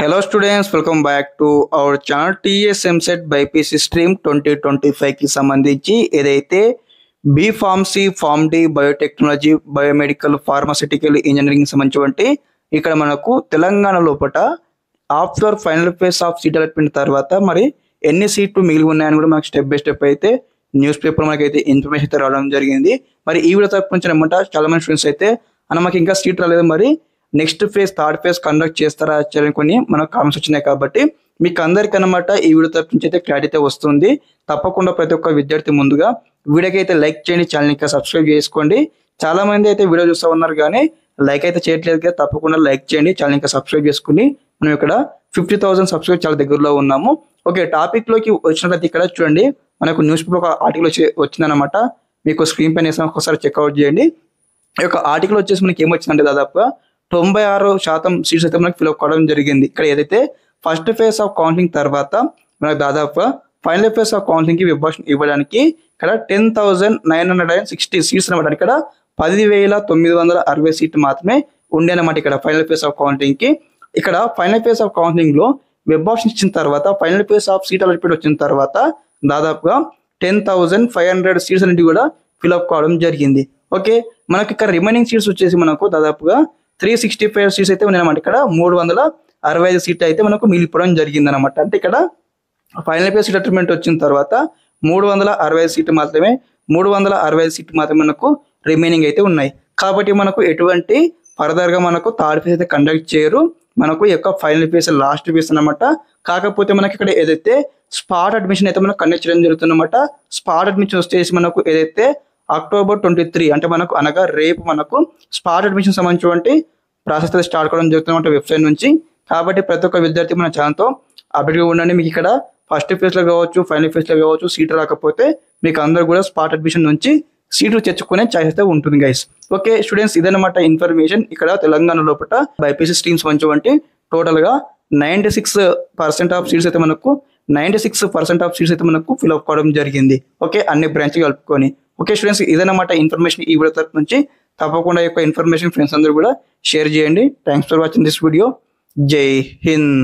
Hello students, welcome back to our channel TSMSET BPC Stream 2025 కి సంబంధించి ఏదైతే B pharmacy, pharm D, biotechnology, biomedical, pharmaceutical engineering సంబంధించి ఇక్కడ మనకు తెలంగాణ లోపల after final phase of seat allotment తర్వాత మరి ఎన్ని సీట్లు మిగిలి ఉన్నాయని కూడా మనకు స్టెప్ బై స్టెప్ అయితే న్యూస్ పేపర్ మనకైతే ఇన్ఫర్మేషన్ అయితే రావడం జరిగింది. మరి ఈ వీడియో తరపు నుంచి అనమాట చాలా మంది స్టూడెంట్స్ అయితే మనకి ఇంకా సీట్ రాలేదు, మరి next phase third phase conduct చేస్తారా కొన్ని మనకు కామెంట్స్ వచ్చినాయి. కాబట్టి మీకు అందరికీ అనమాట ఈ వీడియో తరపు నుంచి అయితే క్లారిటీ అయితే వస్తుంది. తప్పకుండా ప్రతి ఒక్క విద్యార్థి ముందుగా వీడియోకి అయితే లైక్ చేయండి, ఛానల్ ఇంకా సబ్స్క్రైబ్ చేసుకోండి. చాలా మంది అయితే వీడియో చూస్తూ ఉన్నారు కానీ లైక్ అయితే చేయట్లేదు కదా, తప్పకుండా లైక్ చేయండి, ఛానల్ ఇంకా సబ్స్క్రైబ్ చేసుకుని మనం ఇక్కడ 50,000 సబ్స్క్రైబ్ చాలా దగ్గరలో ఉన్నాము. ఓకే, టాపిక్ లోకి వచ్చినట్లయితే ఇక్కడ చూడండి, మనకు న్యూస్ పేపర్ ఒక ఆర్టికల్ వచ్చిందనమాట. మీకు స్క్రీన్ పైన వేసిన ఒకసారి చెక్అవుట్ చేయండి. ఈ యొక్క ఆర్టికల్ వచ్చేసి మనకి ఏమొచ్చిందంటే దాదాపుగా 96% సీట్స్ అయితే మనకి ఫిల్అప్ కావడం జరిగింది. ఇక్కడ ఏదైతే ఫస్ట్ ఫేజ్ ఆఫ్ కౌన్సిలింగ్ తర్వాత మనకు దాదాపుగా ఫైనల్ ఫేజ్ ఆఫ్ కౌన్సిలింగ్ కి ఇవ్వడానికి ఇక్కడ 10,960 సీట్స్ అనమాట. ఇక్కడ 10,960 సీట్లు మాత్రమే ఉండే అనమాట ఇక్కడ ఫైనల్ ఫేజ్ ఆఫ్ కౌన్సిలింగ్ కి. ఇక్కడ ఫైనల్ ఫేజ్ ఆఫ్ కౌన్సిలింగ్ లో వెబ్ ఆప్షన్ ఇచ్చిన తర్వాత final phase of seat allotment వచ్చిన తర్వాత దాదాపుగా 10,500 సీట్స్ అనేవి కూడా ఫిల్అప్ కావడం జరిగింది. ఓకే, మనకి ఇక్కడ రిమైనింగ్ సీట్స్ వచ్చేసి మనకు దాదాపుగా 365 సీట్స్ అయితే ఉన్నాయన్నమాట. ఇక్కడ 365 సీట్లు అయితే మనకు మిగిలిపోవడం జరిగింది అనమాట. అంటే ఇక్కడ ఫైనల్ ఫేజ్ సీట్ అలాట్మెంట్ వచ్చిన తర్వాత 365 సీట్లు మాత్రమే 365 సీట్లు మాత్రమే మనకు రిమైనింగ్ అయితే ఉన్నాయి. కాబట్టి మనకు ఎటువంటి ఫర్దర్ గా మనకు థర్డ్ ఫేజ్ అయితే కండక్ట్ చేయరు. మనకు యొక్క ఫైనల్ ఫేజ్ లాస్ట్ ఫేజ్ అనమాట. కాకపోతే మనకి ఇక్కడ ఏదైతే స్పాట్ అడ్మిషన్ అయితే మనకు కండక్ట్ చేయడం జరుగుతుందన్నమాట. స్పాట్ అడ్మిషన్ వచ్చేసి మనకు ఏదైతే October 23 అంటే మనకు అనగా రేపు మనకు స్పాట్ అడ్మిషన్ సంబంధించినటువంటి ప్రాసెస్ అయితే స్టార్ట్ కావడం జరుగుతున్నమాట వెబ్సైట్ నుంచి. కాబట్టి ప్రతి ఒక్క విద్యార్థి మన ఛానల్తో అప్డేట్గా ఉండండి. మీకు ఇక్కడ ఫస్ట్ ఫేజ్ లో కావచ్చు, ఫైనల్ ఫేజ్ లో కావచ్చు సీట్ రాకపోతే మీకు అందరూ కూడా స్పాట్ అడ్మిషన్ నుంచి సీట్లు తెచ్చుకునే ఛాయిస్ అయితే ఉంటుంది గైస్. ఓకే స్టూడెంట్స్, ఇదన్నమాట ఇన్ఫర్మేషన్. ఇక్కడ తెలంగాణ లోపల బైపీసీ స్ట్రీమ్స్ సంబంధించి టోటల్ గా 96% ఆఫ్ సీట్స్ అయితే మనకు 96% ఆఫ్ సీట్స్ అయితే మనకు ఫిల్అప్ కావడం జరిగింది. ఓకే, అన్ని బ్రాంచ్ కలుపుకొని. ఓకే స్టూడెంట్స్, ఇదన్నమాట ఇన్ఫర్మేషన్ ఈ వీడియో తరపు నుంచి. తప్పకుండా ఈ యొక్క ఇన్ఫర్మేషన్ ఫ్రెండ్స్ అందరూ కూడా షేర్ చేయండి. Thanks for watching this video. జై హింద్.